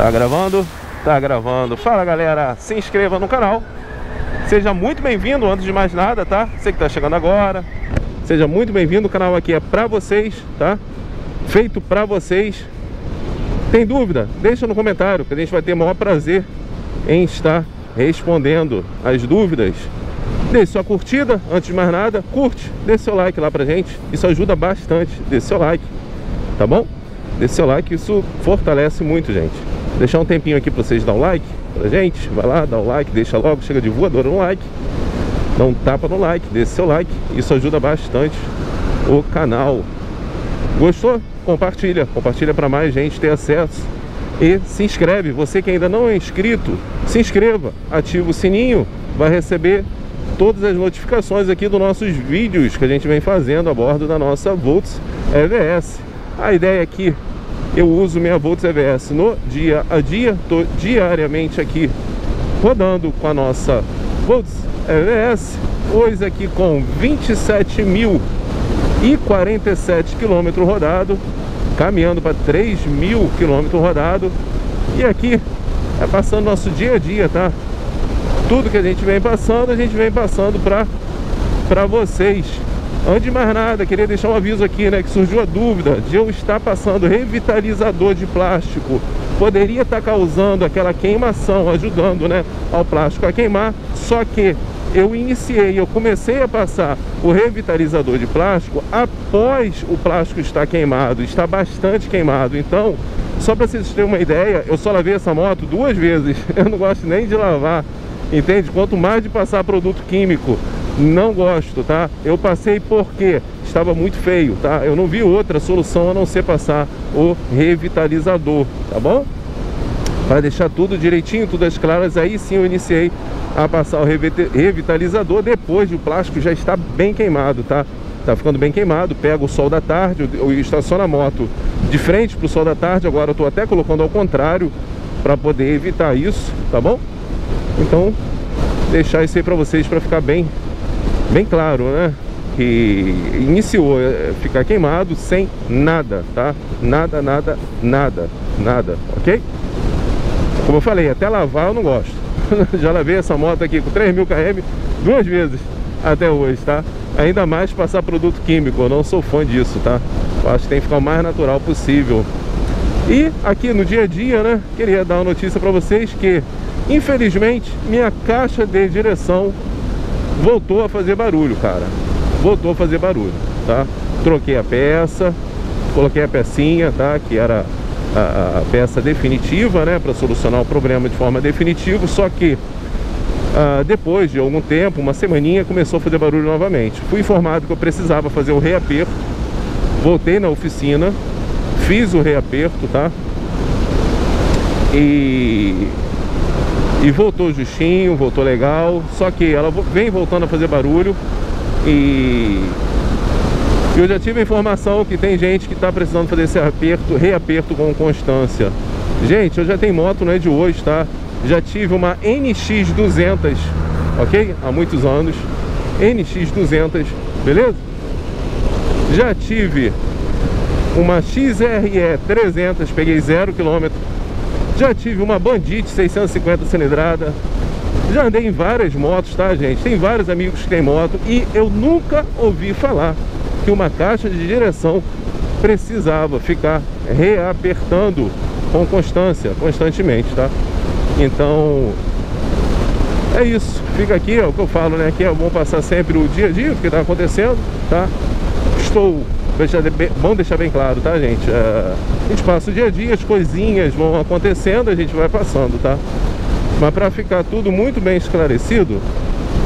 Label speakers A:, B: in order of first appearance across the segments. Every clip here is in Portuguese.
A: Tá gravando? Tá gravando. Fala, galera, se inscreva no canal. Seja muito bem-vindo, antes de mais nada, tá? Você que tá chegando agora, seja muito bem-vindo. O canal aqui é pra vocês, tá? Feito pra vocês. Tem dúvida? Deixa no comentário, que a gente vai ter o maior prazer em estar respondendo as dúvidas. Deixe sua curtida, antes de mais nada, curte, deixe seu like lá pra gente. Isso ajuda bastante, deixe seu like, tá bom? Deixe seu like, isso fortalece muito, gente. Deixar um tempinho aqui pra vocês dar um like pra gente. Vai lá, dá um like, deixa logo, chega de voadora no like. Dá um tapa no like, deixe seu like. Isso ajuda bastante o canal. Gostou? Compartilha. Compartilha para mais gente ter acesso. E se inscreve. Você que ainda não é inscrito, se inscreva. Ativa o sininho. Vai receber todas as notificações aqui dos nossos vídeos que a gente vem fazendo a bordo da nossa Volts EVS. A ideia aqui, eu uso minha Volts EVS no dia a dia. Estou diariamente aqui rodando com a nossa Volts EVS. Hoje aqui com 27.047 km rodado, caminhando para 3.000 km rodado. E aqui é passando nosso dia a dia, tá? Tudo que a gente vem passando para vocês. Antes de mais nada, queria deixar um aviso aqui, né? Que surgiu a dúvida de eu estar passando revitalizador de plástico. Poderia estar causando aquela queimação, ajudando, né, ao plástico a queimar. Só que eu comecei a passar o revitalizador de plástico após o plástico estar queimado, está bastante queimado. Então, só para vocês terem uma ideia, eu só lavei essa moto 2 vezes. Eu não gosto nem de lavar, entende? Quanto mais de passar produto químico, não gosto, tá? Eu passei porque estava muito feio, tá? Eu não vi outra solução a não ser passar o revitalizador, tá bom? Para deixar tudo direitinho, tudo às claras, aí sim eu iniciei a passar o revitalizador depois de o plástico já está bem queimado, tá? Tá ficando bem queimado. Pega o sol da tarde, eu estaciono a moto de frente para o sol da tarde. Agora eu tô até colocando ao contrário para poder evitar isso, tá bom? Então, deixar isso aí para vocês, para ficar bem claro, né? Que iniciou a ficar queimado sem nada, tá? Nada, ok? Como eu falei, até lavar eu não gosto. Já lavei essa moto aqui com 3.000 km 2 vezes até hoje, tá? Ainda mais passar produto químico, eu não sou fã disso, tá? Eu acho que tem que ficar o mais natural possível. E aqui no dia a dia, né, queria dar uma notícia pra vocês que, infelizmente, minha caixa de direção voltou a fazer barulho, cara. Voltou a fazer barulho, tá? Troquei a peça, coloquei a pecinha, tá? Que era a peça definitiva, né, para solucionar o problema de forma definitiva. Só que depois de algum tempo, uma semaninha, começou a fazer barulho novamente. Fui informado que eu precisava fazer o reaperto. Voltei na oficina, fiz o reaperto, tá? E voltou justinho, voltou legal. Só que ela vem voltando a fazer barulho. E eu já tive a informação que tem gente que está precisando fazer esse reaperto com constância. Gente, eu já tenho moto, não é de hoje, tá? Já tive uma NX200, ok? Há muitos anos. NX200, beleza? Já tive uma XRE 300, peguei 0 km. Já tive uma Bandit 650 cilindrada. Já andei em várias motos, tá, gente? Tem vários amigos que têm moto e eu nunca ouvi falar que uma caixa de direção precisava ficar reapertando com constantemente, tá? Então, é isso. Fica aqui, ó, o que eu falo, né? Aqui é bom passar sempre o dia a dia, o que tá acontecendo, tá? Vamos deixar bem claro, tá, gente? A gente passa o dia a dia, as coisinhas vão acontecendo, a gente vai passando, tá? Mas para ficar tudo muito bem esclarecido,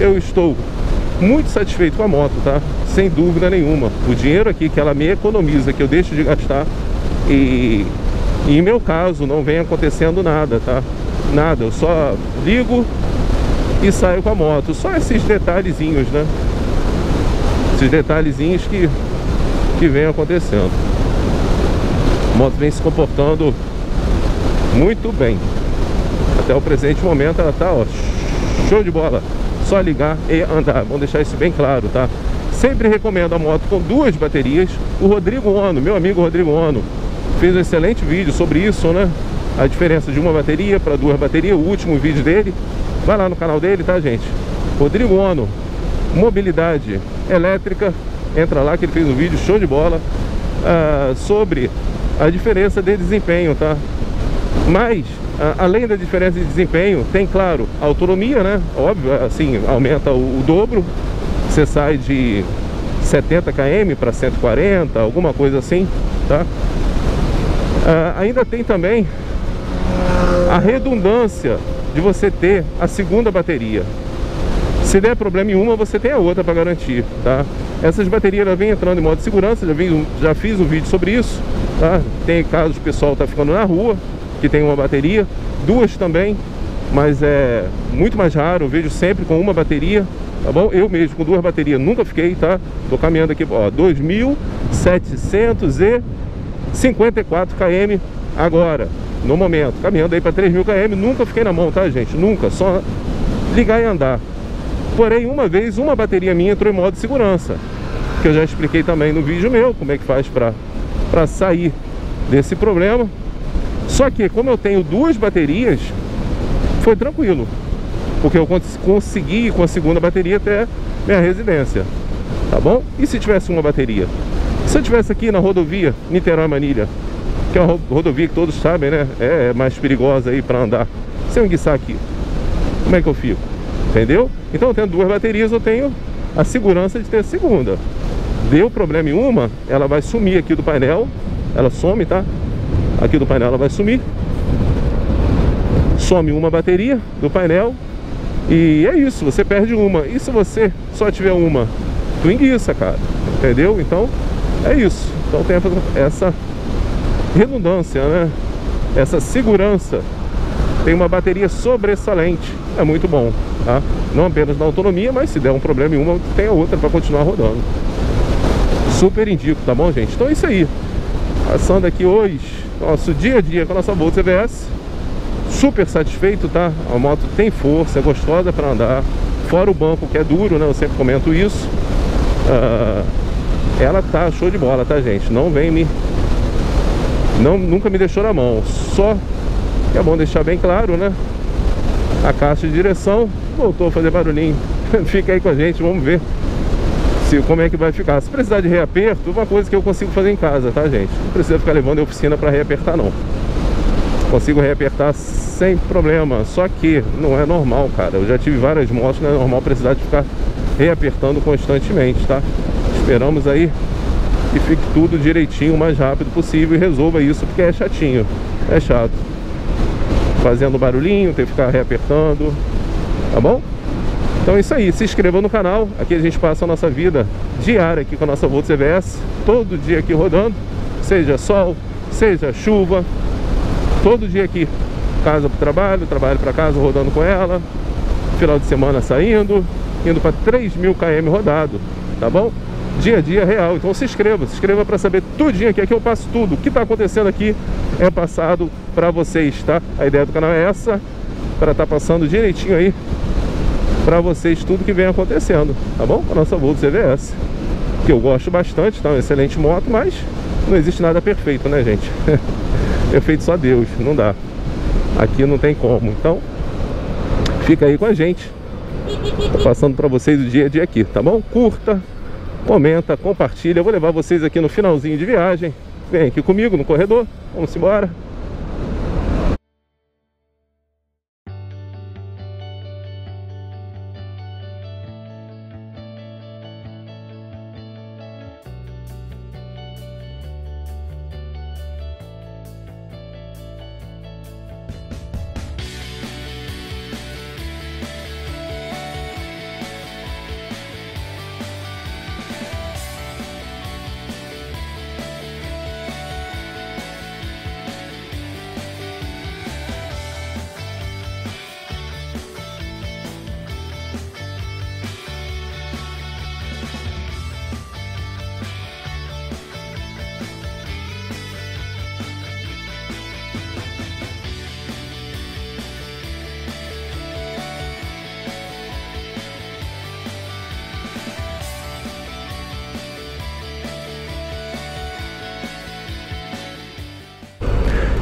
A: eu estou muito satisfeito com a moto, tá? Sem dúvida nenhuma. O dinheiro aqui que ela me economiza, que eu deixo de gastar, e em meu caso não vem acontecendo nada, tá? Nada, eu só ligo e saio com a moto. Só esses detalhezinhos, né? Esses detalhezinhos que vem acontecendo. A moto vem se comportando muito bem. Até o presente momento ela tá, ó, show de bola. Só ligar e andar. Vamos deixar isso bem claro, tá? Sempre recomendo a moto com 2 baterias. O Rodrigo Ono, meu amigo Rodrigo Ono, fez um excelente vídeo sobre isso, né? a diferença de uma bateria para duas baterias, o último vídeo dele, vai lá no canal dele, tá, gente? Rodrigo Ono, mobilidade elétrica, entra lá que ele fez um vídeo show de bola sobre a diferença de desempenho, tá? Mas, além da diferença de desempenho, tem, claro, a autonomia, né? Óbvio, assim, aumenta o dobro, você sai de 70 km para 140, alguma coisa assim, tá? Ainda tem também a redundância de você ter a segunda bateria. Se der problema em uma, você tem a outra para garantir, tá? Essas baterias já vêm entrando em modo de segurança, já fiz um vídeo sobre isso, tá? Tem casos o pessoal tá ficando na rua, que tem uma bateria, duas também, mas é muito mais raro, eu vejo sempre com uma bateria, tá bom? Eu mesmo com duas baterias nunca fiquei, tá? Tô caminhando aqui, ó, 2.754 km agora, no momento, caminhando aí para 3.000 km, nunca fiquei na mão, tá, gente? Nunca, só ligar e andar. Porém, uma vez, uma bateria minha entrou em modo de segurança, que eu já expliquei também no vídeo meu, como é que faz para sair desse problema. Só que, como eu tenho duas baterias, foi tranquilo, porque eu consegui ir com a segunda bateria até minha residência, tá bom? E se tivesse uma bateria? Se eu tivesse aqui na rodovia Niterói-Manilha, que é uma rodovia que todos sabem, né? É mais perigosa aí para andar. Se eu enguiçar aqui, como é que eu fico? Entendeu? Então, eu tendo duas baterias, eu tenho a segurança de ter a segunda. Deu problema em uma, ela vai sumir aqui do painel. Ela some, tá? Aqui do painel ela vai sumir. Some uma bateria do painel. E é isso, você perde uma. E se você só tiver uma, tu enguiça, cara. Entendeu? Então, é isso. Então tem essa redundância, né? Essa segurança. Tem uma bateria sobressalente, é muito bom, tá? Não apenas na autonomia, mas se der um problema em uma, tem a outra para continuar rodando. Super indico, tá bom, gente? Então é isso aí. Passando aqui hoje, nosso dia a dia com a nossa Volts EVS. Super satisfeito, tá? A moto tem força, é gostosa para andar. Fora o banco que é duro, né? Eu sempre comento isso. Ela tá show de bola, tá, gente? Não vem me... nunca me deixou na mão. Só... é bom deixar bem claro, né? A caixa de direção voltou a fazer barulhinho. Fica aí com a gente, vamos ver como é que vai ficar. Se precisar de reaperto, uma coisa que eu consigo fazer em casa, tá, gente? Não precisa ficar levando a oficina para reapertar, não. Consigo reapertar sem problema. Só que não é normal, cara. Eu já tive várias motos, não é normal precisar de ficar reapertando constantemente, tá? Esperamos aí que fique tudo direitinho o mais rápido possível e resolva isso, porque é chatinho. É chato. Fazendo barulhinho, tem que ficar reapertando, tá bom? Então é isso aí, se inscreva no canal. Aqui a gente passa a nossa vida diária aqui com a nossa Volts EVS, todo dia aqui rodando, seja sol, seja chuva, todo dia aqui, casa para o trabalho, trabalho para casa, rodando com ela, final de semana saindo, indo para 3.000 km rodado, tá bom? Dia a dia real. Então se inscreva para saber tudinho aqui eu passo tudo. O que está acontecendo aqui é passado para vocês, tá? A ideia do canal é essa, para estar passando direitinho aí para vocês tudo que vem acontecendo, tá bom? A nossa Volts EVS, que eu gosto bastante, tá? Uma excelente moto, mas não existe nada perfeito, né, gente? Perfeito só Deus, não dá. Aqui não tem como. Então fica aí com a gente. Tô passando para vocês o dia a dia aqui, tá bom? Curta, comenta, compartilha. Eu vou levar vocês aqui no finalzinho de viagem. Vem aqui comigo no corredor. Vamos embora.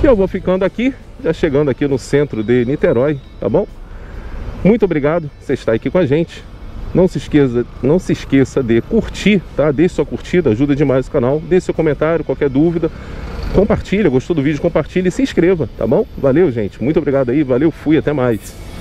A: E eu vou ficando aqui, já chegando aqui no centro de Niterói, tá bom? Muito obrigado por você estar aqui com a gente. Não se esqueça de curtir, tá? Deixe sua curtida, ajuda demais o canal. Deixe seu comentário, qualquer dúvida. Compartilha, gostou do vídeo, compartilha e se inscreva, tá bom? Valeu, gente. Muito obrigado aí, valeu, fui, até mais.